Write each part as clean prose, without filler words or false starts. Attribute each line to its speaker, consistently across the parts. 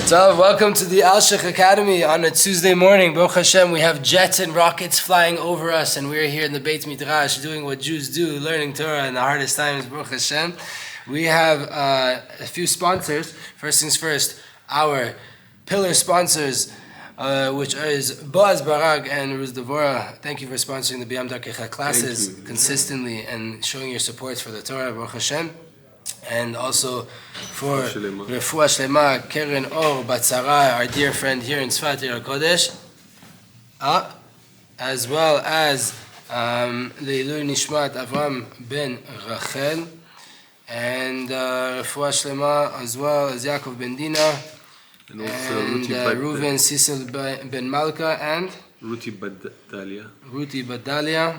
Speaker 1: So, welcome to the Alshech Academy on a Tuesday morning. Baruch Hashem, we have jets and rockets flying over us, and we're here in the Beit Midrash doing what Jews do, learning Torah in the hardest times. Baruch Hashem. We have a few sponsors. First things first, our pillar sponsors, which is Boaz Barag and Ruz Devora. Thank you for sponsoring the B'yam Darkecha classes consistently and showing your support for the Torah. Baruch Hashem. And also for Refuah Shlema, Keren Or Batzara, our dear friend here in Tzfat Israel, as well as Leilui Nishmat Avram Ben Rachel, and Refuah Shlema as well as Yaakov Ben Dina, and Reuven Sissel Ben Malka, and Ruti Badalia.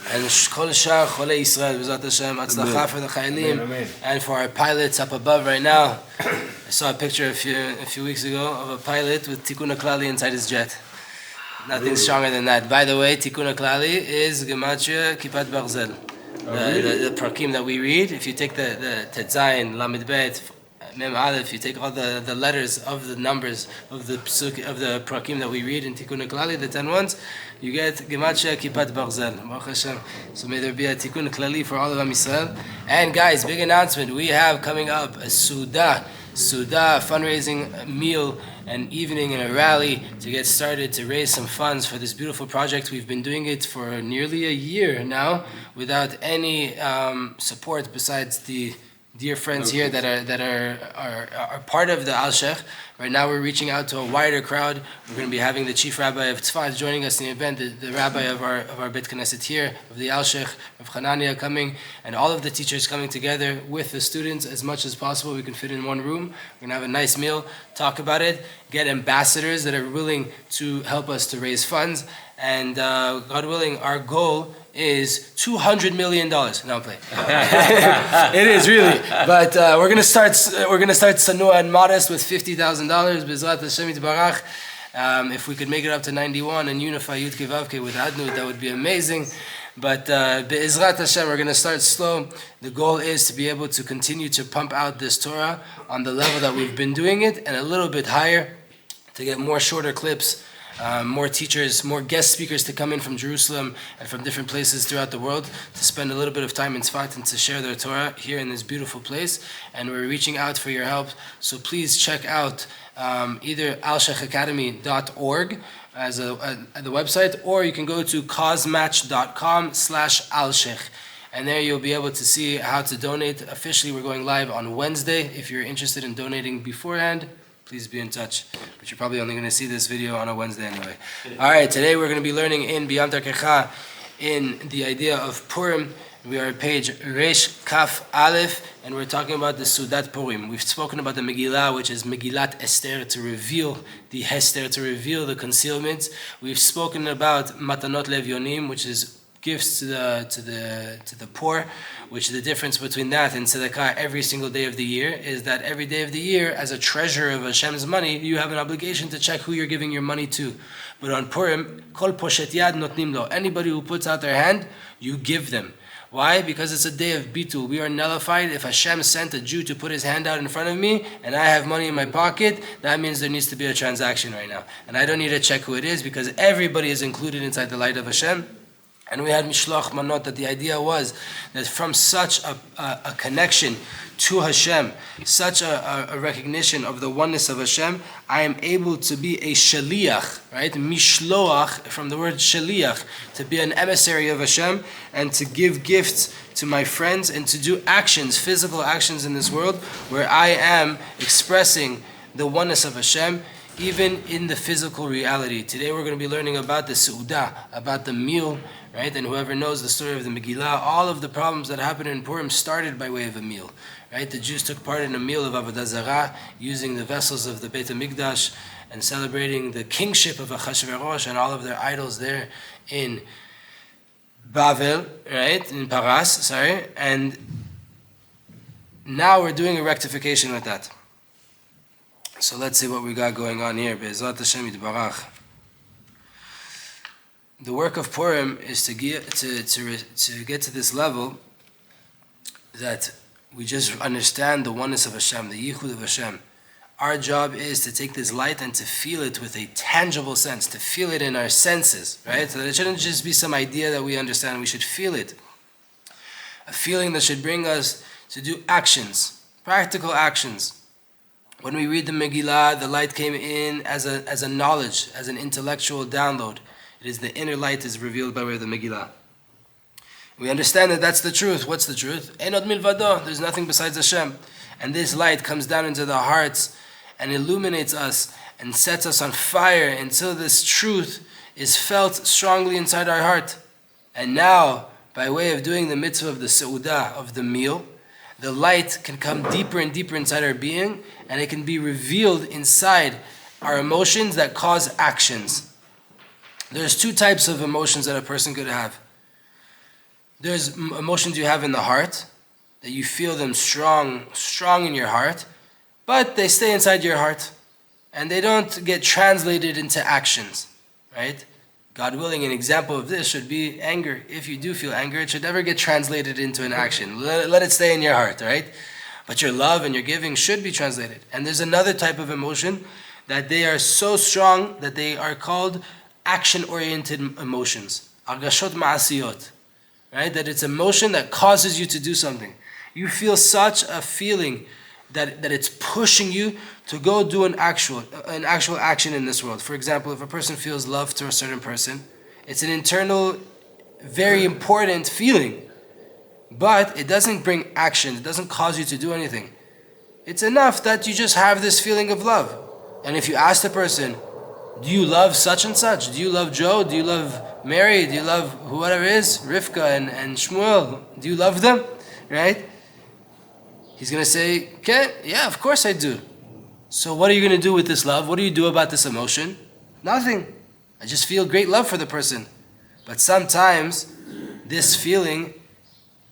Speaker 1: And Kol Shar Cholei Israel, B'ezrat Hashem, Atzlacha for the Chayalim, and for our pilots up above right now. I saw a picture a few weeks ago of a pilot with Tikkun HaKlali inside his jet. Nothing stronger than that. By the way, Tikkun HaKlali is Gematria Kipat Barzel. The prakim that we read, if you take the Tetzayin, Lamed Bet, Mem Aleph, you take all the letters of the numbers of the prakim that we read in Tikkun HaKlali, the 10 ones, you get Gematria Kipat Barzel. Baruch Hashem. So may there be a Tikkun HaKlali for all of Am Yisrael. And guys, big announcement. We have coming up a Suda fundraising meal and evening and a rally to get started to raise some funds for this beautiful project. We've been doing it for nearly a year now without any support besides the dear friends here that are part of the Alshech. Right now we're reaching out to a wider crowd. We're going to be having the chief rabbi of Tzfat joining us in the event, the rabbi of our Beit Knesset here, of the Alshech, of Hanania coming, and all of the teachers coming together with the students as much as possible. We can fit in one room. We're going to have a nice meal, talk about it, get ambassadors that are willing to help us to raise funds, and God willing, our goal is $200 million. No, I'm playing. It is really, but we're gonna start sanua and modest with $50,000. B'ezrat Hashem Yitbarach. If we could make it up to 91 and unify Yud Kei Vav Kei with Adnut, that would be amazing. But B'ezrat Hashem, we're gonna start slow. The goal is to be able to continue to pump out this Torah on the level that we've been doing it, and a little bit higher, to get more shorter clips. More teachers, more guest speakers to come in from Jerusalem and from different places throughout the world to spend a little bit of time in Tzfat and to share their Torah here in this beautiful place. And we're reaching out for your help. So please check out either alshechacademy.org as the website, or you can go to causematch.com/alshech. And there you'll be able to see how to donate. Officially, we're going live on Wednesday. If you're interested in donating beforehand, please be in touch. But you're probably only going to see this video on a Wednesday anyway. All right, today we're going to be learning in B'yam Darkecha in the idea of Purim. We are at page Resh Kaf Aleph, and we're talking about the Sudat Purim. We've spoken about the Megillah, which is Megillat Esther, to reveal the Hester, to reveal the concealments. We've spoken about Matanot Levyonim, which is gifts to the poor, which the difference between that and tzedakah every single day of the year is that every day of the year, as a treasurer of Hashem's money, you have an obligation to check who you're giving your money to. But on Purim, kol poshet yad notnim lo. Anybody who puts out their hand, you give them. Why? Because it's a day of bitul. We are nullified. If Hashem sent a Jew to put his hand out in front of me and I have money in my pocket, that means there needs to be a transaction right now. And I don't need to check who it is because everybody is included inside the light of Hashem. And we had Mishloach Manot, that the idea was that from such a connection to Hashem, such a recognition of the oneness of Hashem, I am able to be a shaliach, right? Mishloach, from the word shaliach, to be an emissary of Hashem and to give gifts to my friends and to do actions, physical actions in this world where I am expressing the oneness of Hashem, even in the physical reality. Today we're going to be learning about the Seudah, about the meal, right? And whoever knows the story of the Megillah, all of the problems that happened in Purim started by way of a meal, right? The Jews took part in a meal of Avodah Zarah, using the vessels of the Beit HaMikdash and celebrating the kingship of Achashverosh and all of their idols there in Bavel, right? In Paras, sorry. And now we're doing a rectification with that. So let's see what we got going on here. Be'ezrat Hashem Yitbarach. The work of Purim is to get to this level that we just understand the oneness of Hashem, the Yichud of Hashem. Our job is to take this light and to feel it with a tangible sense, to feel it in our senses, right? So that it shouldn't just be some idea that we understand, we should feel it. A feeling that should bring us to do actions, practical actions. When we read the Megillah, the light came in as a knowledge, as an intellectual download. It is the inner light is revealed by way of the Megillah. We understand that that's the truth. What's the truth? Ein od milvado. There's nothing besides Hashem. And this light comes down into the hearts and illuminates us and sets us on fire until this truth is felt strongly inside our heart. And now, by way of doing the mitzvah of the seudah, of the meal, the light can come deeper and deeper inside our being, and it can be revealed inside our emotions that cause actions. There's two types of emotions that a person could have. There's emotions you have in the heart, that you feel them strong in your heart, but they stay inside your heart, and they don't get translated into actions, right? God willing, an example of this should be anger. If you do feel anger, it should never get translated into an action. Let it stay in your heart, right? But your love and your giving should be translated. And there's another type of emotion that they are so strong that they are called action-oriented emotions. Argashot ma'asiyot, right? That it's emotion that causes you to do something. You feel such a feeling that it's pushing you to go do an actual action in this world. For example, if a person feels love to a certain person, it's an internal, very important feeling, but it doesn't bring action. It doesn't cause you to do anything. It's enough that you just have this feeling of love. And if you ask the person, do you love such and such? Do you love Joe? Do you love Mary? Do you love whoever it is? Rivka and Shmuel? Do you love them? Right? He's going to say, okay, yeah, of course I do. So what are you going to do with this love? What do you do about this emotion? Nothing. I just feel great love for the person. But sometimes this feeling,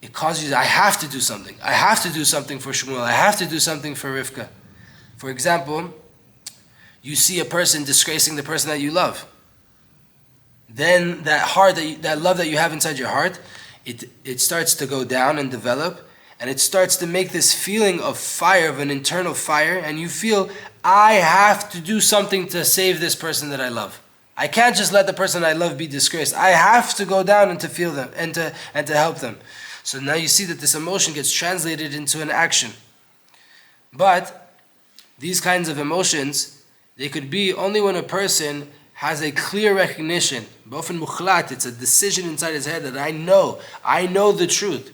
Speaker 1: it causes you, I have to do something. I have to do something for Shmuel. I have to do something for Rivka. For example, you see a person disgracing the person that you love. Then that love that you have inside your heart, it starts to go down and develop. And it starts to make this feeling of fire, of an internal fire, and you feel, I have to do something to save this person that I love. I can't just let the person I love be disgraced. I have to go down and to feel them and to help them. So now you see that this emotion gets translated into an action. But these kinds of emotions, they could be only when a person has a clear recognition. B'ofen muchlat, it's a decision inside his head that I know the truth.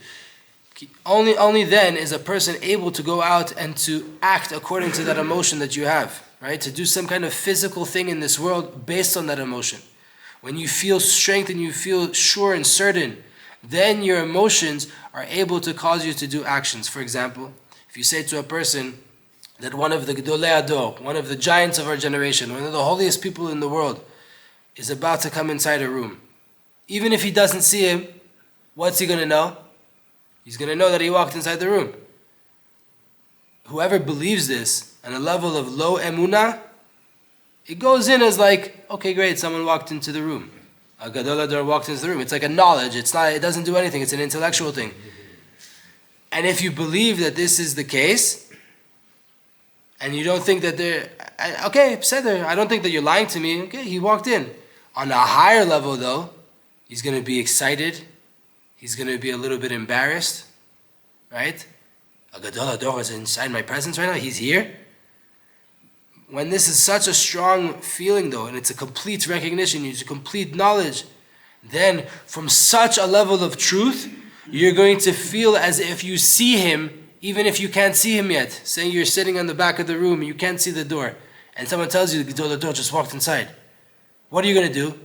Speaker 1: Only then is a person able to go out and to act according to that emotion that you have, right? To do some kind of physical thing in this world based on that emotion. When you feel strength and you feel sure and certain, then your emotions are able to cause you to do actions. For example, if you say to a person that one of the Gedolei Ador, one of the giants of our generation, one of the holiest people in the world, is about to come inside a room. Even if he doesn't see him, what's he going to know? He's going to know that he walked inside the room. Whoever believes this on a level of low emunah, it goes in as like, okay, great, someone walked into the room. A Gadol Ador walked into the room. It's like a knowledge. It doesn't do anything. It's an intellectual thing. And if you believe that this is the case, and you don't think that okay, I don't think that you're lying to me. Okay, he walked in. On a higher level, though, he's going to be excited. He's going to be a little bit embarrassed, right? A Gadol Ador is inside my presence right now. He's here. When this is such a strong feeling, though, and it's a complete recognition, it's a complete knowledge, then from such a level of truth, you're going to feel as if you see him, even if you can't see him yet. Say you're sitting on the back of the room, and you can't see the door, and someone tells you the Gadol Ador just walked inside. What are you going to do?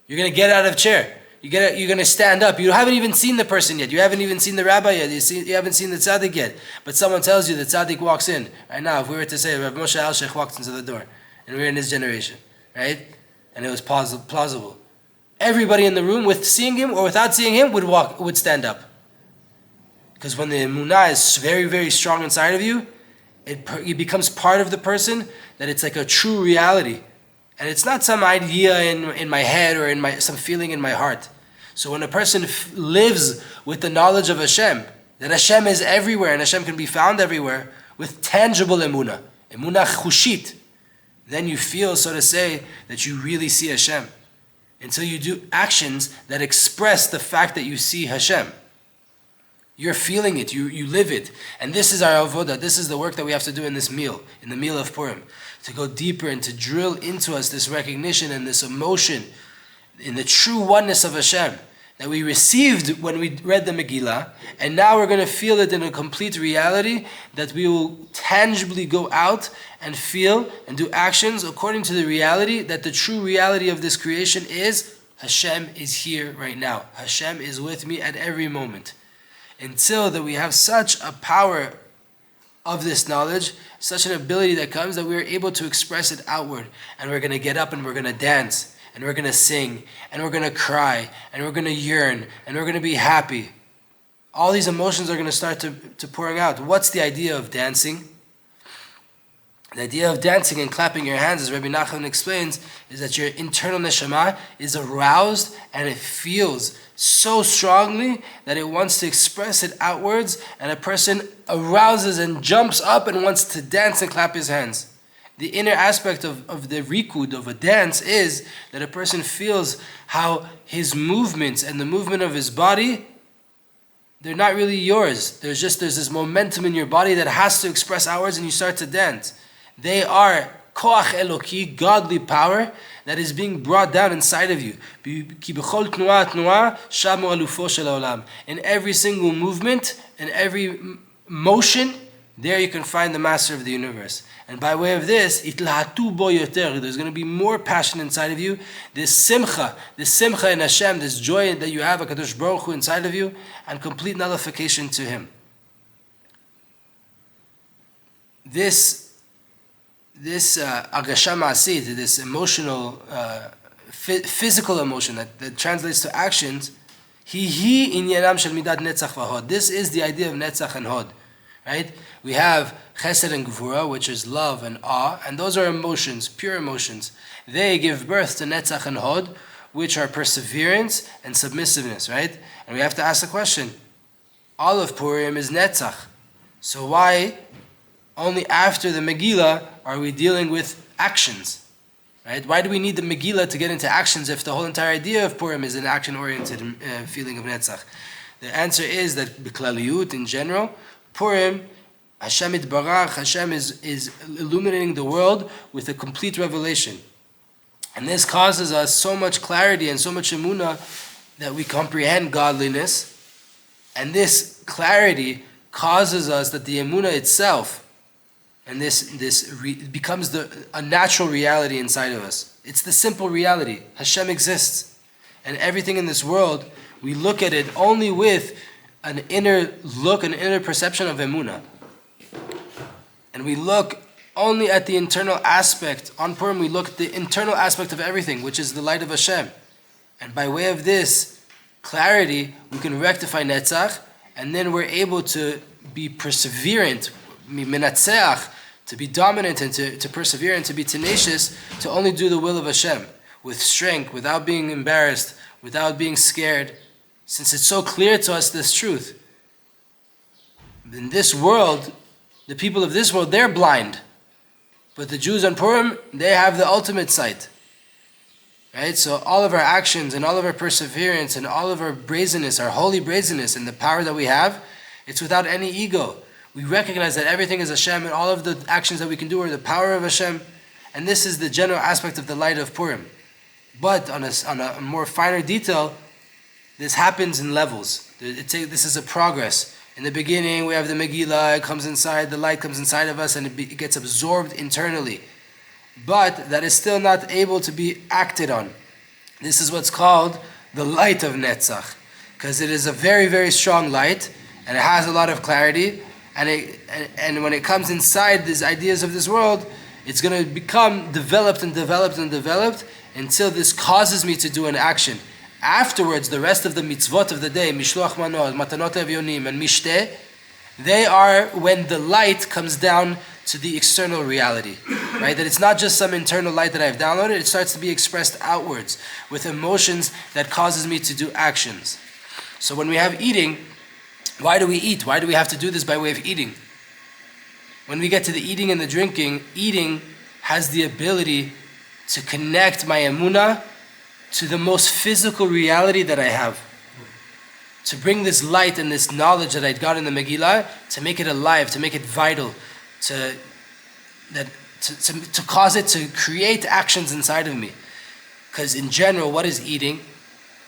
Speaker 1: You're going to get out of the chair. You're going to stand up. You haven't even seen the person yet. You haven't even seen the rabbi yet. You haven't seen the tzaddik yet. But someone tells you the tzaddik walks in. Right now, if we were to say Rav Moshe Alshech walked into the door, and we're in his generation, right? And it was plausible. Everybody in the room, with seeing him or without seeing him, would stand up. Because when the emunah is very, very strong inside of you, it becomes part of the person, that it's like a true reality. And it's not some idea in my head or some feeling in my heart. So when a person lives with the knowledge of Hashem, that Hashem is everywhere and Hashem can be found everywhere, with tangible emunah, Emunah chushit. Then you feel, so to say, that you really see Hashem. Until you do actions that express the fact that you see Hashem. You're feeling it, you live it. And this is our avodah, this is the work that we have to do in this meal, in the meal of Purim. To go deeper and to drill into us this recognition and this emotion in the true oneness of Hashem that we received when we read the Megillah, and now we're going to feel it in a complete reality that we will tangibly go out and feel and do actions according to the reality that the true reality of this creation is Hashem is here right now. Hashem is with me at every moment. Until that we have such a power of this knowledge, such an ability that comes that we are able to express it outward, and we're going to get up and we're going to dance, and we're going to sing, and we're going to cry, and we're going to yearn, and we're going to be happy. All these emotions are going to start to pouring out. What's the idea of dancing? The idea of dancing and clapping your hands, as Rabbi Nachman explains, is that your internal neshama is aroused and it feels so strongly that it wants to express it outwards, and a person arouses and jumps up and wants to dance and clap his hands. The inner aspect of the rikud, of a dance, is that a person feels how his movements and the movement of his body, they're not really yours. There's this momentum in your body that has to express outwards, and you start to dance. They are koach eloki, godly power, that is being brought down inside of you. In every single movement, in every motion, there you can find the master of the universe. And by way of this, there's going to be more passion inside of you. This simcha in Hashem, this joy that you have, HaKadosh Baruch Hu, inside of you, and complete nullification to Him. This agasha ma'asid, this emotional, physical emotion that translates to actions, inyanam shel midat netzach v'hod. This is the idea of netzach and hod, right? We have chesed and gvura, which is love and awe, and those are emotions, pure emotions. They give birth to netzach and hod, which are perseverance and submissiveness, right? And we have to ask the question, all of Purim is netzach, so why only after the Megillah are we dealing with actions, right? Why do we need the Megillah to get into actions if the whole entire idea of Purim is an action-oriented feeling of Netzach? The answer is that b'klaliyut, in general, Purim, Hashem itbarach, Hashem is illuminating the world with a complete revelation. And this causes us so much clarity and so much emunah that we comprehend godliness. And this clarity causes us that the emunah itself, and this becomes a natural reality inside of us. It's the simple reality. Hashem exists. And everything in this world, we look at it only with an inner look, an inner perception of emunah. And we look only at the internal aspect. On Purim, we look at the internal aspect of everything, which is the light of Hashem. And by way of this clarity, we can rectify Netzach, and then we're able to be perseverant, to be dominant and to persevere and to be tenacious, to only do the will of Hashem with strength, without being embarrassed, without being scared, since it's so clear to us this truth. In this world, the people of this world, they're blind, but the Jews on Purim, they have the ultimate sight. Right? So all of our actions and all of our perseverance and all of our brazenness, our holy brazenness and the power that we have, it's without any ego. We recognize that everything is Hashem, and all of the actions that we can do are the power of Hashem. And this is the general aspect of the light of Purim. But on a more finer detail, this happens in levels. This is a progress. In the beginning, we have the Megillah, it comes inside, the light comes inside of us, and it gets absorbed internally. But that is still not able to be acted on. This is what's called the light of Netzach, because it is a very, very strong light, and it has a lot of clarity. And when it comes inside these ideas of this world, it's going to become developed and developed and developed until this causes me to do an action. Afterwards, the rest of the mitzvot of the day, mishloach manot, matanot levyonim, and mishteh, they are when the light comes down to the external reality, right? That it's not just some internal light that I've downloaded, it starts to be expressed outwards with emotions that causes me to do actions. So when we have eating, why do we eat? Why do we have to do this by way of eating? when we get to the eating and the drinking, eating has the ability to connect my emunah to the most physical reality that I have. To bring this light and this knowledge that I'd got in the Megillah, to make it alive, to make it vital, to cause it to create actions inside of me. Because in general, what is eating?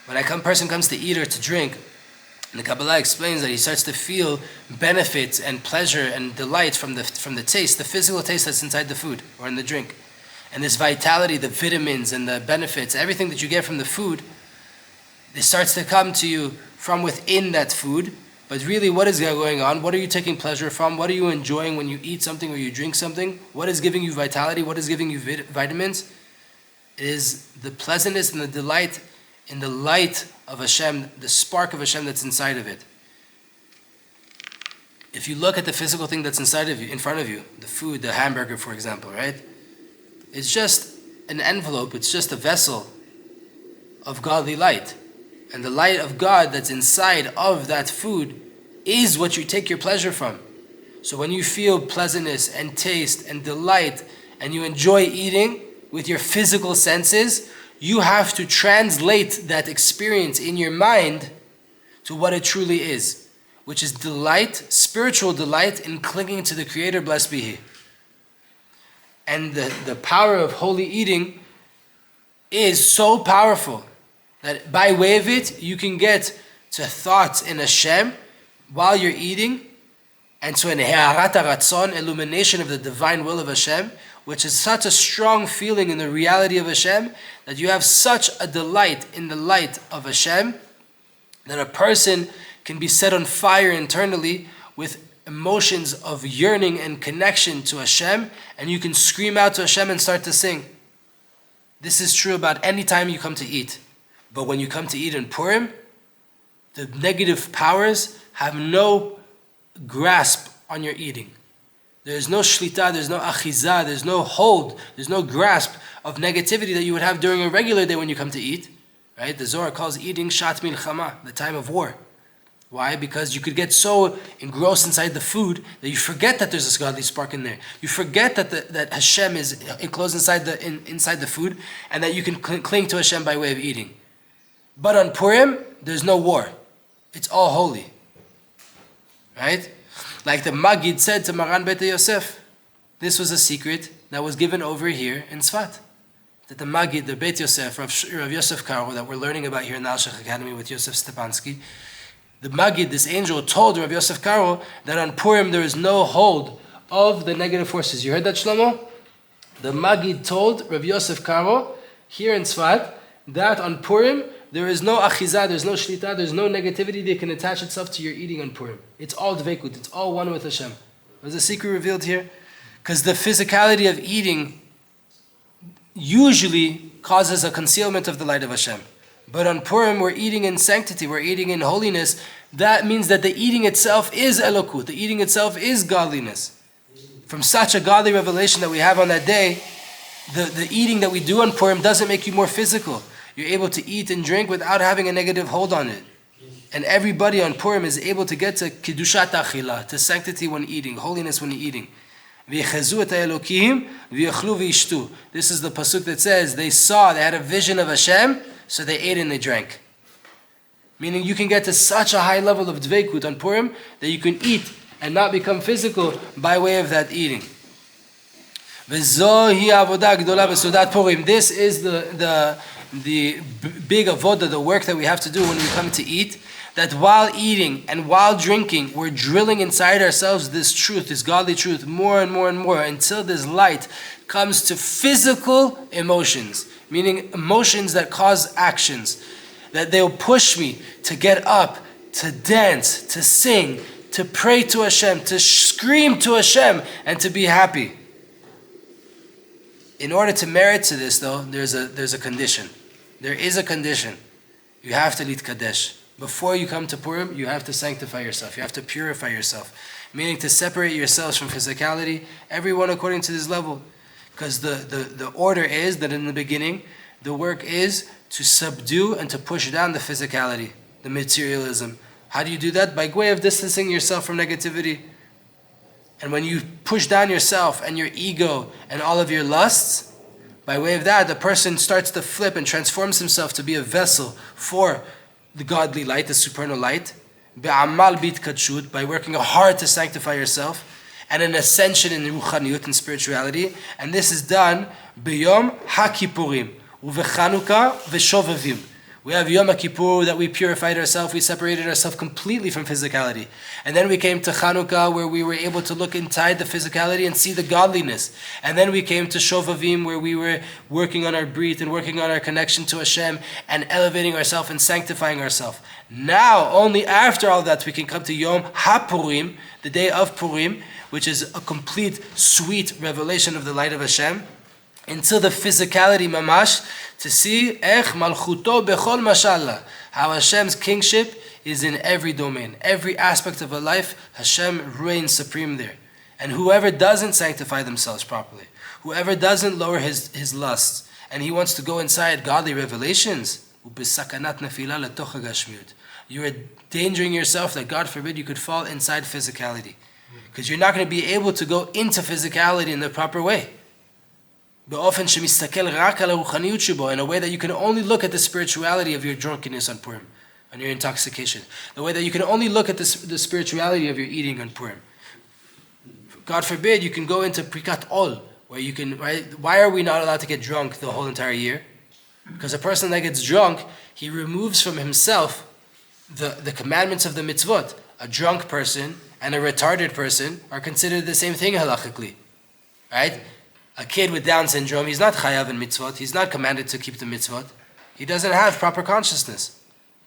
Speaker 1: When a person comes to eat or to drink, and the Kabalah explains that he starts to feel benefits and pleasure and delight from the taste, the physical taste that's inside the food or in the drink. And this vitality, the vitamins and the benefits, everything that you get from the food, it starts to come to you from within that food. But really, what is going on? What are you taking pleasure from? What are you enjoying when you eat something or you drink something? What is giving you vitality? What is giving you vitamins? It is the pleasantness and the delight in the light of Hashem, the spark of Hashem that's inside of it. If you look at the physical thing that's inside of you, in front of you, the food, the hamburger, for example, right? It's just an envelope, it's just a vessel of godly light. And the light of God that's inside of that food is what you take your pleasure from. So when you feel pleasantness and taste and delight and you enjoy eating with your physical senses, you have to translate that experience in your mind to what it truly is, which is delight, spiritual delight in clinging to the Creator, blessed be He. And the power of holy eating is so powerful that by way of it, you can get to thoughts in Hashem while you're eating, and to an he'arat haratzon, illumination of the divine will of Hashem, which is such a strong feeling in the reality of Hashem, that you have such a delight in the light of Hashem, that a person can be set on fire internally with emotions of yearning and connection to Hashem, and you can scream out to Hashem and start to sing. This is true about any time you come to eat. But when you come to eat in Purim, the negative powers have no grasp on your eating. There's no shlita, there's no achiza, there's no hold, there's no grasp of negativity that you would have during a regular day when you come to eat. Right? The Zohar calls eating shat milchama, the time of war. Why? Because you could get so engrossed inside the food that you forget that there's this godly spark in there. You forget that Hashem is enclosed inside the food, and that you can cling to Hashem by way of eating. But on Purim, there's no war. It's all holy. Right? Like the Magid said to Maran Beit Yosef, this was a secret that was given over here in Tzfat. That the Magid, the Beit Yosef, Rav Yosef Karo, that we're learning about here in the Alshech Academy with Yosef Stepansky, the Magid, this angel, told Rav Yosef Karo that on Purim there is no hold of the negative forces. You heard that, Shlomo? The Magid told Rav Yosef Karo here in Tzfat that on Purim there is no achiza, there's no shlita, there's no negativity that can attach itself to your eating on Purim. It's all dveikut, it's all one with Hashem. There's a secret revealed here. Because the physicality of eating usually causes a concealment of the light of Hashem. But on Purim, we're eating in sanctity, we're eating in holiness. That means that the eating itself is elokut, the eating itself is godliness. From such a godly revelation that we have on that day, the eating that we do on Purim doesn't make you more physical. You're able to eat and drink without having a negative hold on it. And everybody on Purim is able to get to Kiddushat Achila, to sanctity when eating, holiness when eating. This is the pasuk that says they had a vision of Hashem, so they ate and they drank. Meaning you can get to such a high level of dveikut on Purim that you can eat and not become physical by way of that eating. This is the big avodah, the work that we have to do when we come to eat, that while eating and while drinking, we're drilling inside ourselves this truth, this godly truth, more and more and more, until this light comes to physical emotions, meaning emotions that cause actions, that they'll push me to get up, to dance, to sing, to pray to Hashem, to scream to Hashem, and to be happy. In order to merit to this, though, there's a condition. There is a condition. You have to litkadesh. Before you come to Purim, you have to sanctify yourself. You have to purify yourself. Meaning to separate yourselves from physicality, everyone according to this level. Because the order is that in the beginning, the work is to subdue and to push down the physicality, the materialism. How do you do that? By way of distancing yourself from negativity. And when you push down yourself and your ego and all of your lusts, by way of that, the person starts to flip and transforms himself to be a vessel for the godly light, the supernal light, be'amal b'tkadshut, by working hard to sanctify yourself, and an ascension in ruchaniyut and spirituality. And this is done b'yom ha-kippurim, u'v'chanukah v'shovavim. We have Yom Kippur that we purified ourselves, we separated ourselves completely from physicality. And then we came to Chanukah where we were able to look inside the physicality and see the godliness. And then we came to Shovavim where we were working on our breath and working on our connection to Hashem and elevating ourselves and sanctifying ourselves. Now, only after all that, we can come to Yom HaPurim, the day of Purim, which is a complete, sweet revelation of the light of Hashem, until the physicality mamash, to see ech malchuto bechol mashallah, how Hashem's kingship is in every domain, every aspect of a life. Hashem reigns supreme there. And whoever doesn't sanctify themselves properly, whoever doesn't lower his lusts, and he wants to go inside godly revelations, you're endangering yourself that, God forbid, you could fall inside physicality, because you're not going to be able to go into physicality in the proper way. In a way that you can only look at the spirituality of your drunkenness on Purim, on your intoxication. The way that you can only look at the spirituality of your eating on Purim. God forbid, you can go into Prikat Ol, where you can, right? Why are we not allowed to get drunk the whole entire year? Because a person that gets drunk, he removes from himself the commandments of the mitzvot. A drunk person and a retarded person are considered the same thing halachically, right? A kid with Down syndrome, he's not chayav in mitzvot. He's not commanded to keep the mitzvot. He doesn't have proper consciousness,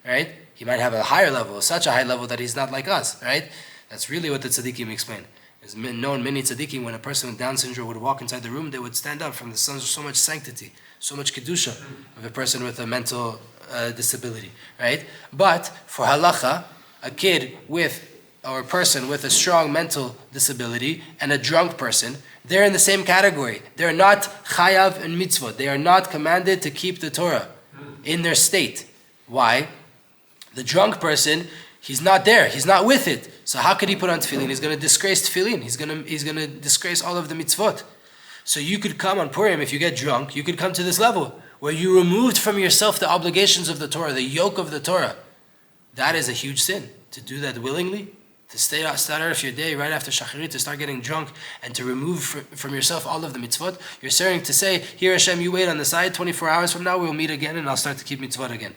Speaker 1: right? He might have a higher level, such a high level that he's not like us, right? That's really what the tzaddikim explain. There's known many tzaddikim, when a person with Down syndrome would walk inside the room, they would stand up from the sun. So much sanctity, so much kedusha of a person with a mental disability, right? But for halacha, a kid with, or a person with a strong mental disability and a drunk person, they're in the same category. They're not chayav and mitzvot. They are not commanded to keep the Torah in their state. Why? The drunk person, he's not there. He's not with it. So how could he put on tefillin? He's going to disgrace tefillin. He's going to disgrace all of the mitzvot. So you could come on Purim, if you get drunk, you could come to this level where you removed from yourself the obligations of the Torah, the yoke of the Torah. That is a huge sin. To do that willingly, to start out of your day right after Shacharit, to start getting drunk and to remove from yourself all of the mitzvot, you're starting to say, here Hashem, you wait on the side, 24 hours from now we'll meet again and I'll start to keep mitzvot again.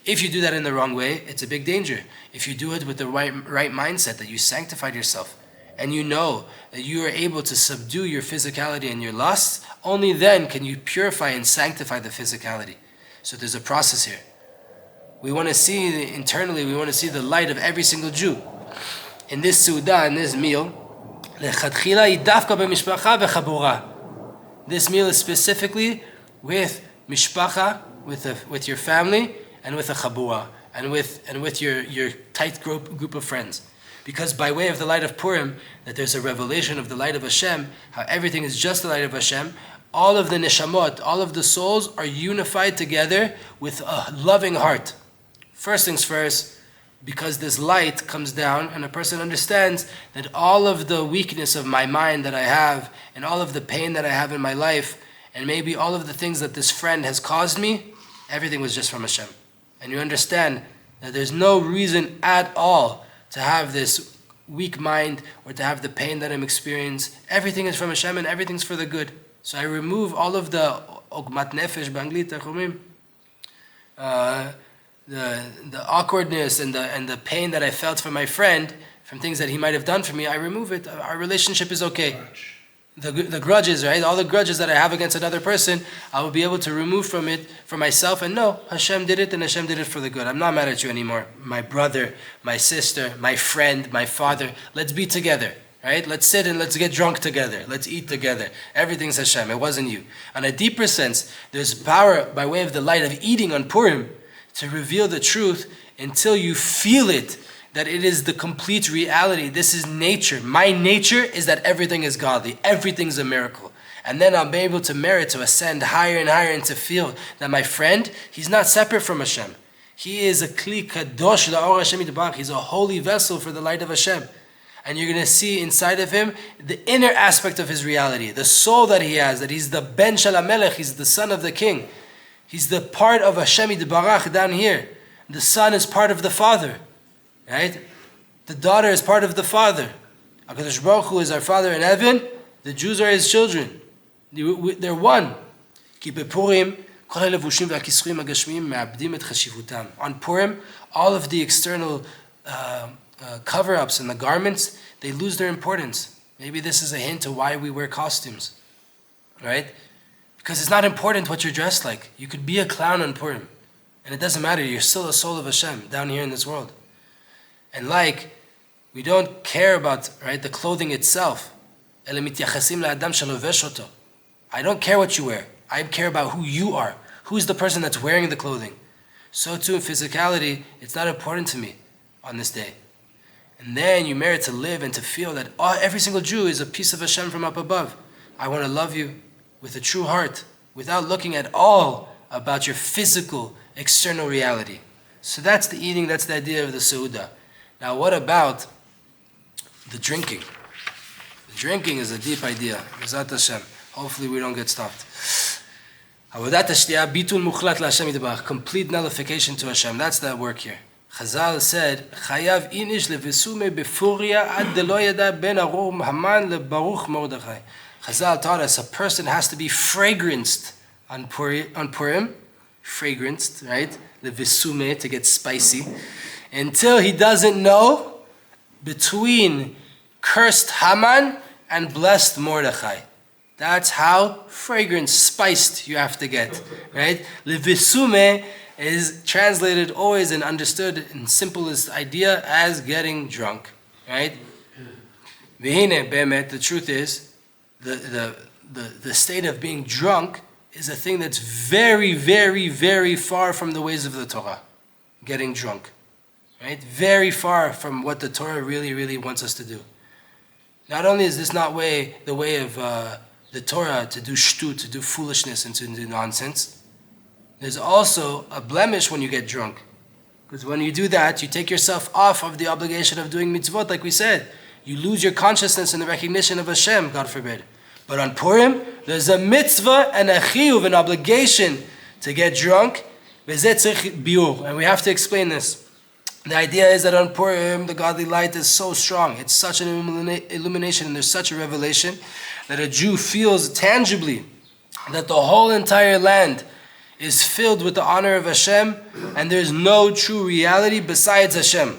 Speaker 1: If you do that in the wrong way, it's a big danger. If you do it with the right mindset, that you sanctified yourself, and you know that you are able to subdue your physicality and your lusts, only then can you purify and sanctify the physicality. So there's a process here. We want to see internally, we want to see the light of every single Jew. In this Suda, in this meal, this meal is specifically with mishpacha, with your family, and with a chabura, and with your tight group of friends. Because by way of the light of Purim, that there's a revelation of the light of Hashem, how everything is just the light of Hashem, all of the neshamot, all of the souls are unified together with a loving heart. First things first, because this light comes down and a person understands that all of the weakness of my mind that I have, and all of the pain that I have in my life, and maybe all of the things that this friend has caused me, everything was just from Hashem. And you understand that there's no reason at all to have this weak mind or to have the pain that I'm experiencing. Everything is from Hashem and everything's for the good. So I remove all of the ogmat nefesh, b'anglit, the awkwardness and the pain that I felt from my friend, from things that he might have done for me. I remove it. Our relationship is okay. The grudges, right? All the grudges that I have against another person, I will be able to remove from myself and know Hashem did it and Hashem did it for the good. I'm not mad at you anymore. My brother, my sister, my friend, my father. Let's be together, right? Let's sit and let's get drunk together. Let's eat together. Everything's Hashem. It wasn't you. On a deeper sense, there's power by way of the light of eating on Purim to reveal the truth until you feel it, that it is the complete reality. This is nature. My nature is that everything is godly. Everything's a miracle. And then I'll be able to merit to ascend higher and higher and to feel that my friend, he's not separate from Hashem. He is a kli kadosh la'or Hashem yitbarach. He's a holy vessel for the light of Hashem. And you're going to see inside of him the inner aspect of his reality, the soul that he has, that he's the Ben Shel HaMelech, he's the son of the king. He's the part of Hashem Yitbarach down here. The son is part of the father, right? The daughter is part of the father. HaKadosh Baruch Hu is our father in heaven. The Jews are his children. They're one. On Purim, all of the external cover-ups and the garments, they lose their importance. Maybe this is a hint to why we wear costumes, right? Because it's not important what you're dressed like. You could be a clown on Purim, and it doesn't matter. You're still a soul of Hashem down here in this world. And we don't care about, right, the clothing itself. I don't care what you wear. I care about who you are. Who's the person that's wearing the clothing? So too in physicality, it's not important to me on this day. And then you merit to live and to feel that every single Jew is a piece of Hashem from up above. I want to love you with a true heart, without looking at all about your physical, external reality. So that's the eating, that's the idea of the Seudah. Now what about the drinking? The drinking is a deep idea. B'ezrat Hashem. Hopefully we don't get stopped. Complete nullification to Hashem. That's the work here. Chazal said, Chayav inish levesume befuria ad delo yada ben arur Haman lebaruch Mordechai. Chazal taught us a person has to be fragranced on Purim, fragranced, right? Levesume, to get spicy, until he doesn't know between cursed Haman and blessed Mordechai. That's how fragrant, spiced you have to get, right? Levesume is translated always and understood in simplest idea as getting drunk, right? V'hine be'emet, the truth is, the state of being drunk is a thing that's very, very, very far from the ways of the Torah. Getting drunk, right? Very far from what the Torah really, really wants us to do. Not only is this not the way of the Torah to do shtut, to do foolishness and to do nonsense, there's also a blemish when you get drunk. Because when you do that, you take yourself off of the obligation of doing mitzvot, like we said. You lose your consciousness and the recognition of Hashem, God forbid. But on Purim, there's a mitzvah and a chiyuv, an obligation to get drunk. And we have to explain this. The idea is that on Purim, the godly light is so strong. It's such an illumination and there's such a revelation that a Jew feels tangibly that the whole entire land is filled with the honor of Hashem and there's no true reality besides Hashem.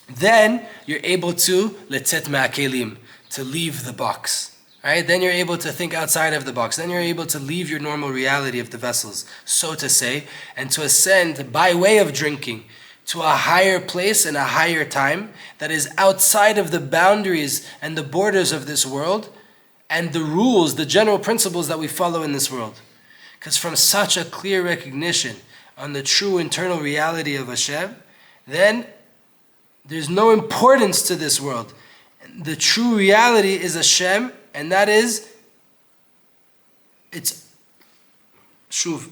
Speaker 1: Then you're able to letzet ma'akelim, to leave the box. Right? Then you're able to think outside of the box. Then you're able to leave your normal reality of the vessels, so to say, and to ascend by way of drinking to a higher place and a higher time that is outside of the boundaries and the borders of this world and the rules, the general principles that we follow in this world. Because from such a clear recognition on the true internal reality of Hashem, then there's no importance to this world. The true reality is Hashem, and that is, it's shuv.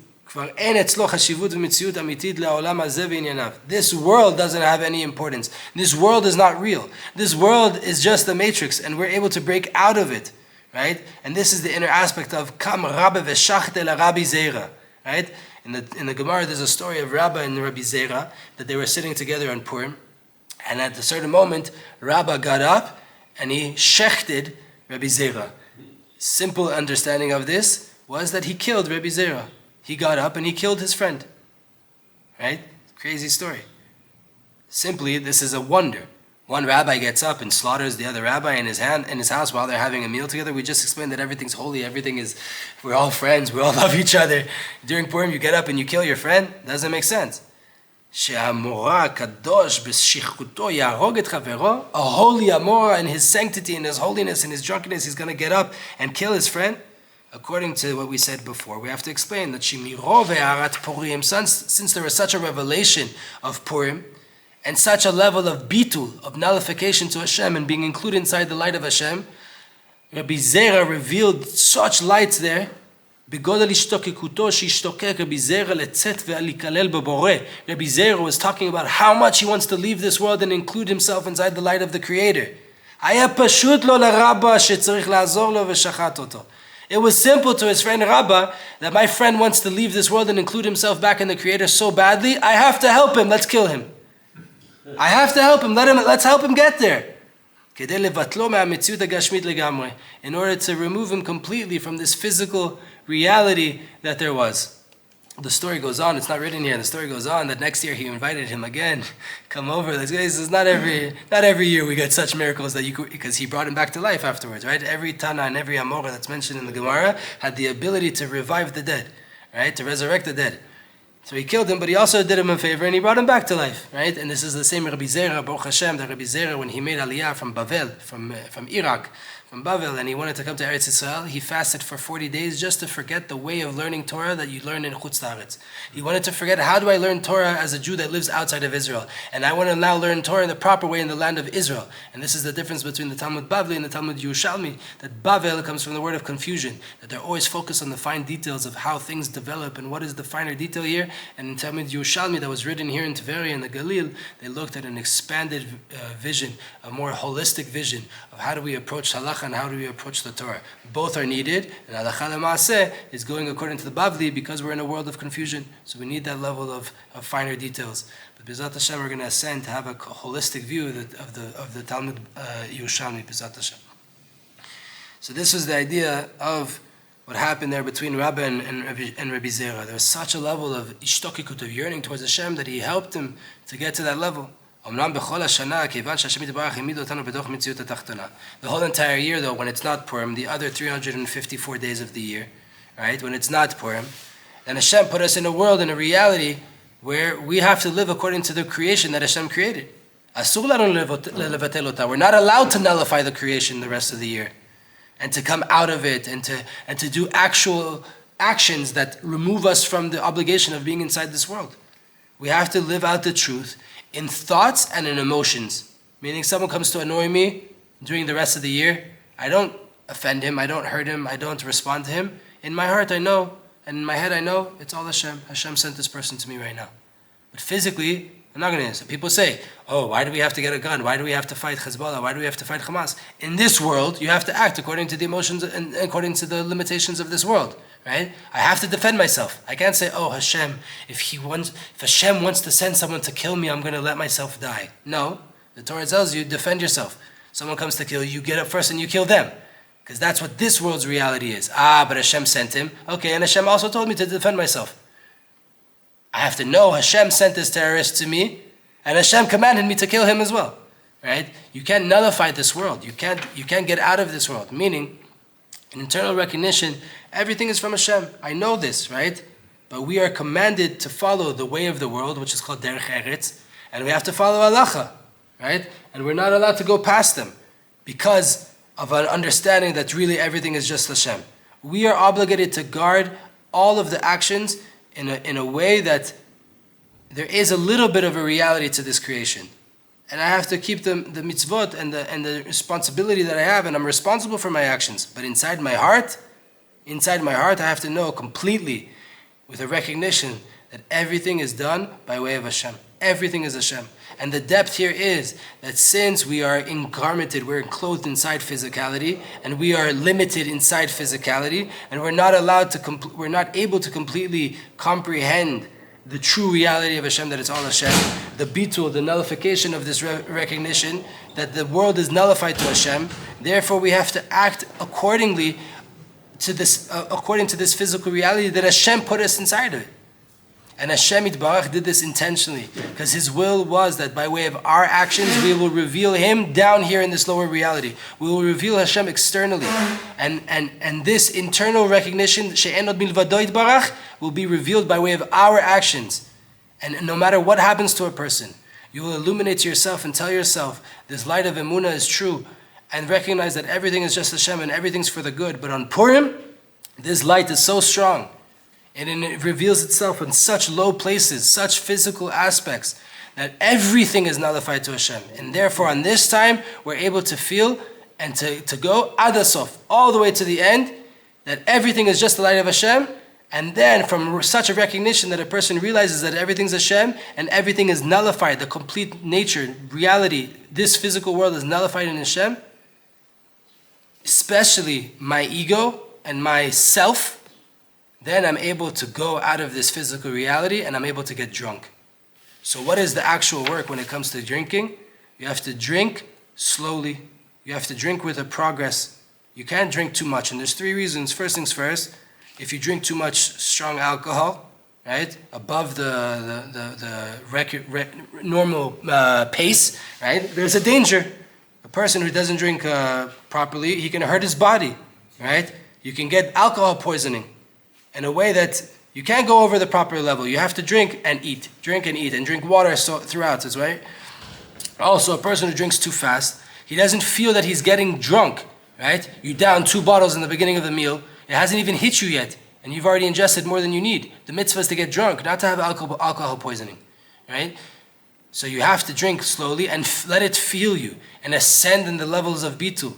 Speaker 1: This world doesn't have any importance. This world is not real. This world is just the matrix, and we're able to break out of it, right? And this is the inner aspect of Kam Rabbe v'shachte la Rabbi Zera, right? In the Gemara, there's a story of Rabba and Rabbi Zera that they were sitting together on Purim, and at a certain moment, Rabba got up and he shechted Rabbi Zera. Simple understanding of this was that he killed Rabbi Zera. He got up and he killed his friend. Right? Crazy story. Simply, this is a wonder. One rabbi gets up and slaughters the other rabbi in his house while they're having a meal together. We just explained that everything's holy, we're all friends, we all love each other. During Purim, you get up and you kill your friend? Doesn't make sense. A holy Amora in his sanctity, in his holiness, in his drunkenness, he's going to get up and kill his friend? According to what we said before, we have to explain that since there was such a revelation of Purim, and such a level of bitul, of nullification to Hashem, and being included inside the light of Hashem, Rabbi Zera revealed such lights there. Rabbi Zera was talking about how much he wants to leave this world and include himself inside the light of the Creator. היה פשוט לו לרבא שצריך לעזור לו ושחט אותו. It was simple to his friend Rabbah that my friend wants to leave this world and include himself back in the Creator so badly, I have to help him, let's kill him. I have to help him, let's help him get there. כדי לבטלו מהמציאות הגשמית לגמרי, in order to remove him completely from this physical reality that there was. The story goes on, it's not written here, the story goes on that next year he invited him again, come over, let's go. This is not every year we get such miracles that because he brought him back to life afterwards, right? Every Tana and every Amora that's mentioned in the Gemara had the ability to revive the dead, right? To resurrect the dead. So he killed him, but he also did him a favor and he brought him back to life, right? And this is the same Rabbi Zera, Baruch Hashem, that Rabbi Zera, when he made Aliyah from Bavel, from Iraq, from Bavel, and he wanted to come to Eretz Israel, he fasted for 40 days just to forget the way of learning Torah that you learn in Chutz La'aretz. He wanted to forget, how do I learn Torah as a Jew that lives outside of Israel? And I want to now learn Torah in the proper way in the land of Israel. And this is the difference between the Talmud Bavli and the Talmud Yerushalmi, that Bavel comes from the word of confusion, that they're always focused on the fine details of how things develop and what is the finer detail here. And in Talmud Yerushalmi that was written here in Tveria in the Galil, they looked at an expanded vision, a more holistic vision of how do we approach Halacha and how do we approach the Torah. Both are needed, and Halacha L'Maaseh is going according to the Bavli because we're in a world of confusion, so we need that level of finer details. But B'ezrat Hashem, we're going to ascend to have a holistic view of the Talmud Yerushalmi, B'ezrat Hashem. So this was the idea of what happened there between Rabbah and Rabbi Zera. There was such a level of ishtokikut, of yearning towards Hashem, that he helped him to get to that level. The whole entire year, though, when it's not Purim, the other 354 days of the year, right, when it's not Purim, then Hashem put us in a world, in a reality, where we have to live according to the creation that Hashem created. We're not allowed to nullify the creation the rest of the year, and to come out of it, and to do actual actions that remove us from the obligation of being inside this world. We have to live out the truth in thoughts and in emotions. Meaning someone comes to annoy me during the rest of the year, I don't offend him, I don't hurt him, I don't respond to him. In my heart I know, and in my head I know, it's all Hashem. Hashem sent this person to me right now. But physically, I'm not going to answer. People say, oh, why do we have to get a gun? Why do we have to fight Hezbollah? Why do we have to fight Hamas? In this world, you have to act according to the emotions and according to the limitations of this world. Right? I have to defend myself. I can't say, oh, Hashem, if Hashem wants to send someone to kill me, I'm going to let myself die. No. The Torah tells you, defend yourself. Someone comes to kill you, get up first and you kill them. Because that's what this world's reality is. But Hashem sent him. Okay, and Hashem also told me to defend myself. I have to know Hashem sent this terrorist to me, and Hashem commanded me to kill him as well. Right? You can't nullify this world. You can't get out of this world. Meaning, an internal recognition, everything is from Hashem. I know this, right? But we are commanded to follow the way of the world, which is called Derech Eretz, and we have to follow Halacha, right? And we're not allowed to go past them because of an understanding that really everything is just Hashem. We are obligated to guard all of the actions in a way that there is a little bit of a reality to this creation. And I have to keep the mitzvot and the responsibility that I have, and I'm responsible for my actions. But inside my heart, I have to know completely with a recognition that everything is done by way of Hashem. Everything is Hashem. And the depth here is that since we are incarnated, we're clothed inside physicality, and we are limited inside physicality, and we're not able to completely comprehend the true reality of Hashem, that it's all Hashem, the bitul, the nullification of this recognition that the world is nullified to Hashem. Therefore, we have to act accordingly to this, according to this physical reality that Hashem put us inside of it. And Hashem Yitbarach did this intentionally, because His will was that by way of our actions, we will reveal Him down here in this lower reality. We will reveal Hashem externally. And this internal recognition, She'enod milvado Yitbarach, will be revealed by way of our actions. And no matter what happens to a person, you will illuminate to yourself and tell yourself, this light of Emunah is true, and recognize that everything is just Hashem and everything's for the good. But on Purim, this light is so strong, and it reveals itself in such low places, such physical aspects, that everything is nullified to Hashem. And therefore, on this time, we're able to feel and to go adasof, all the way to the end, that everything is just the light of Hashem. And then from such a recognition that a person realizes that everything's Hashem and everything is nullified, the complete nature, reality, this physical world is nullified in Hashem, especially my ego and myself, then I'm able to go out of this physical reality and I'm able to get drunk. So what is the actual work when it comes to drinking? You have to drink slowly. You have to drink with a progress. You can't drink too much, and there's 3 reasons. First things first, if you drink too much strong alcohol, right, above the normal pace, right, there's a danger. A person who doesn't drink properly, he can hurt his body, right? You can get alcohol poisoning in a way that you can't go over the proper level. You have to drink and eat, and drink water throughout, that's right? Also, a person who drinks too fast, he doesn't feel that he's getting drunk, right? You down 2 bottles in the beginning of the meal, it hasn't even hit you yet, and you've already ingested more than you need. The mitzvah is to get drunk, not to have alcohol poisoning, right? So you have to drink slowly and let it feel you and ascend in the levels of bitul,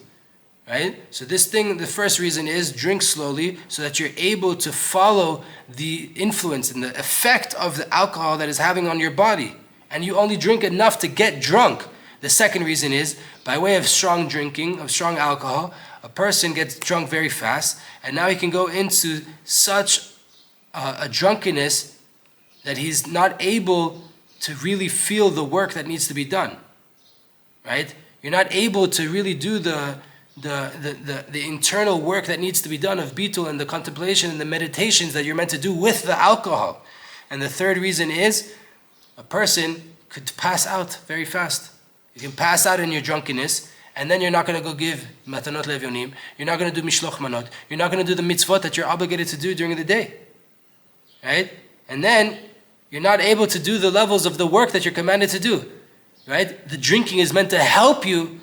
Speaker 1: right? So the first reason is drink slowly so that you're able to follow the influence and the effect of the alcohol that is having on your body. And you only drink enough to get drunk. The second reason is, by way of strong drinking, of strong alcohol, a person gets drunk very fast, and now he can go into such a drunkenness that he's not able to really feel the work that needs to be done, right? You're not able to really do the internal work that needs to be done of bitul and the contemplation and the meditations that you're meant to do with the alcohol. And the third reason is, a person could pass out very fast. You can pass out in your drunkenness, and then you're not going to go give matanot levyonim. You're not going to do mishloch manot. You're not going to do the mitzvot that you're obligated to do during the day, right? And then you're not able to do the levels of the work that you're commanded to do, right? The drinking is meant to help you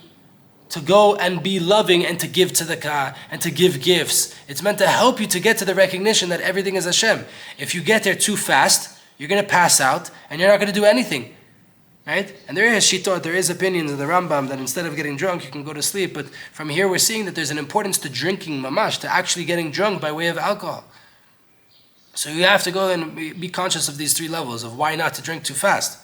Speaker 1: to go and be loving and to give tzedakah and to give gifts. It's meant to help you to get to the recognition that everything is Hashem. If you get there too fast, you're going to pass out and you're not going to do anything, right? And there is shittot, there is opinions of the Rambam that instead of getting drunk, you can go to sleep. But from here we're seeing that there's an importance to drinking mamash, to actually getting drunk by way of alcohol. So you have to go and be conscious of these 3 levels of why not to drink too fast.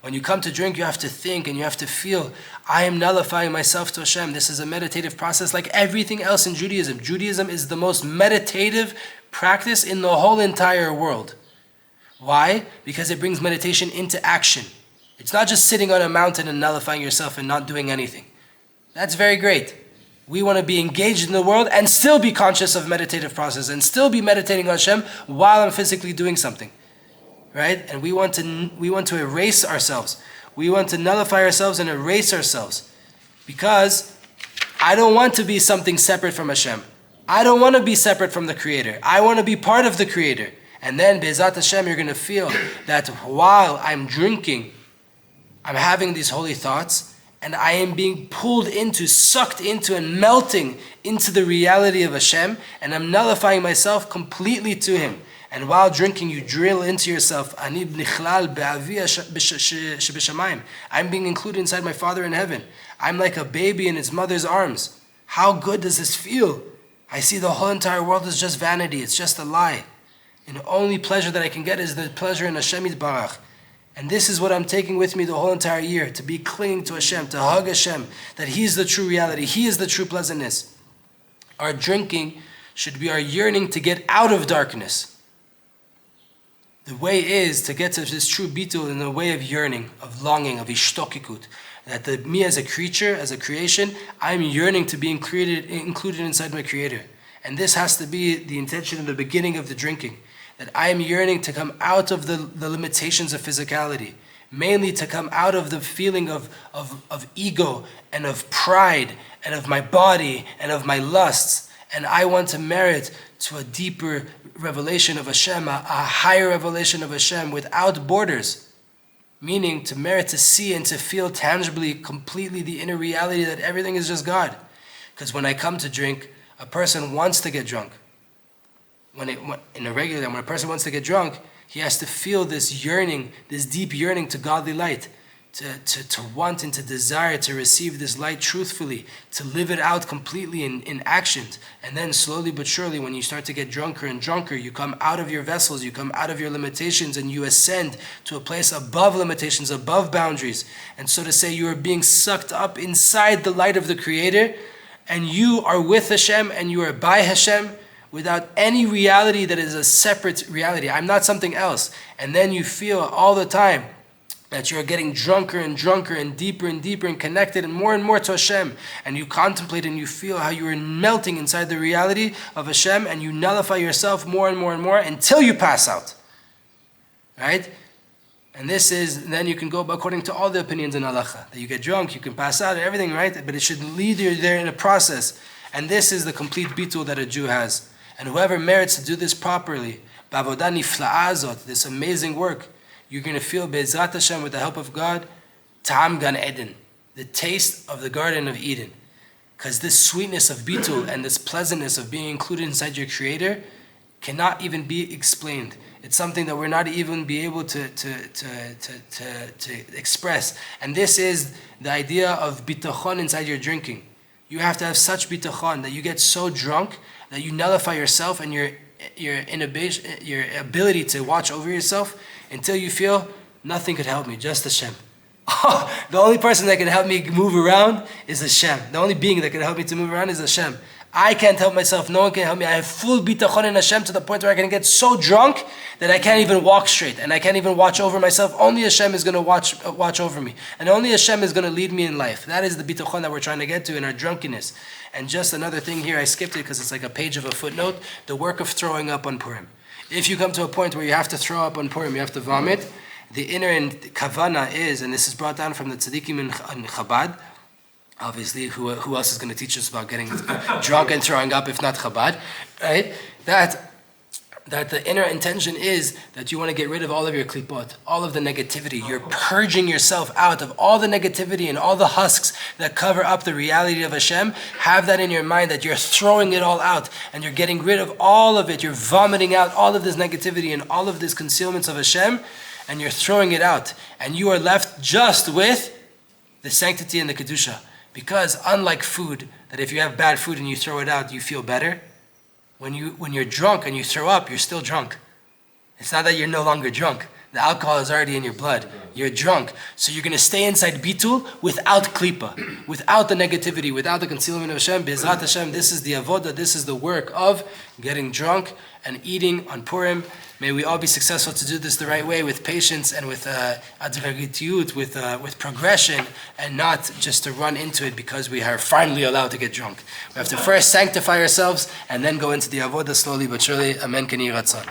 Speaker 1: When you come to drink, you have to think and you have to feel, I am nullifying myself to Hashem. This is a meditative process like everything else in Judaism. Judaism is the most meditative practice in the whole entire world. Why? Because it brings meditation into action. It's not just sitting on a mountain and nullifying yourself and not doing anything. That's very great. We want to be engaged in the world and still be conscious of meditative process and still be meditating on Hashem while I'm physically doing something. Right? And we want to erase ourselves. We want to nullify ourselves and erase ourselves. Because I don't want to be something separate from Hashem. I don't want to be separate from the Creator. I want to be part of the Creator. And then, Be'ezat Hashem, you're going to feel that while I'm drinking, I'm having these holy thoughts, and I am being pulled into, sucked into, and melting into the reality of Hashem, and I'm nullifying myself completely to Him. And while drinking, you drill into yourself, Ani b'nichlal be'avi shebeshamayim. I'm being included inside my Father in heaven. I'm like a baby in its mother's arms. How good does this feel? I see the whole entire world is just vanity. It's just a lie. And the only pleasure that I can get is the pleasure in Hashem Yitbarach. And this is what I'm taking with me the whole entire year, to be clinging to Hashem, to hug Hashem, that He is the true reality, He is the true pleasantness. Our drinking should be our yearning to get out of darkness. The way is to get to this true bitul in the way of yearning, of longing, of ishtokikut. That me as a creature, as a creation, I'm yearning to be included inside my Creator. And this has to be the intention in the beginning of the drinking. That I am yearning to come out of the limitations of physicality. Mainly to come out of the feeling of ego and of pride and of my body and of my lusts. And I want to merit to a deeper revelation of Hashem, a higher revelation of Hashem without borders. Meaning to merit to see and to feel tangibly, completely the inner reality that everything is just God. Because when I come to drink, a person wants to get drunk. When a person wants to get drunk, he has to feel this yearning, this deep yearning to godly light, to want and to desire to receive this light truthfully, to live it out completely in actions. And then slowly but surely, when you start to get drunker and drunker, you come out of your vessels, you come out of your limitations, and you ascend to a place above limitations, above boundaries. And so to say, you are being sucked up inside the light of the Creator, and you are with Hashem and you are by Hashem without any reality that is a separate reality. I'm not something else. And then you feel all the time that you're getting drunker and drunker and deeper and connected and more to Hashem. And you contemplate and you feel how you are melting inside the reality of Hashem, and you nullify yourself more and more until you pass out. Right? And this is, then you can go according to all the opinions in Halacha. That you get drunk, you can pass out and everything, right? But it should lead you there in a process. And this is the complete bitul that a Jew has. And whoever merits to do this properly, b'avodah nifla'ah zot, this amazing work, you're going to feel be'ezrat Hashem with the help of God, ta'am gan Eden, the taste of the Garden of Eden. Because this sweetness of bitul and this pleasantness of being included inside your Creator cannot even be explained. It's something that we're not even be able to express. And this is the idea of bitachon inside your drinking. You have to have such bitachon that you get so drunk that you nullify yourself and your ability to watch over yourself until you feel nothing could help me, just Hashem. The only person that can help me move around is Hashem. The only being that can help me to move around is Hashem. I can't help myself. No one can help me. I have full bitachon in Hashem to the point where I can get so drunk that I can't even walk straight and I can't even watch over myself. Only Hashem is going to watch over me. And only Hashem is going to lead me in life. That is the bitachon that we're trying to get to in our drunkenness. And just another thing here, I skipped it because it's like a page of a footnote, the work of throwing up on Purim. If you come to a point where you have to throw up on Purim, you have to vomit, the inner kavana is, and this is brought down from the tzaddikim in Chabad, obviously, who else is going to teach us about getting drunk and throwing up if not Chabad, right? That the inner intention is that you want to get rid of all of your klipot, all of the negativity. You're purging yourself out of all the negativity and all the husks that cover up the reality of Hashem. Have that in your mind that you're throwing it all out and you're getting rid of all of it. You're vomiting out all of this negativity and all of these concealments of Hashem, and you're throwing it out. And you are left just with the sanctity and the kedusha. Because unlike food, that if you have bad food and you throw it out, you feel better. When you're drunk and you throw up, you're still drunk. It's not that you're no longer drunk. The alcohol is already in your blood. You're drunk. So you're going to stay inside bitul without klipa, without the negativity, without the concealment of Hashem. Be'ezrat Hashem, this is the avodah, this is the work of getting drunk and eating on Purim. May we all be successful to do this the right way, with patience and with adragitiyut, with progression, and not just to run into it because we are finally allowed to get drunk. We have to first sanctify ourselves and then go into the avodah slowly but surely. Amen. Keni Ratzon.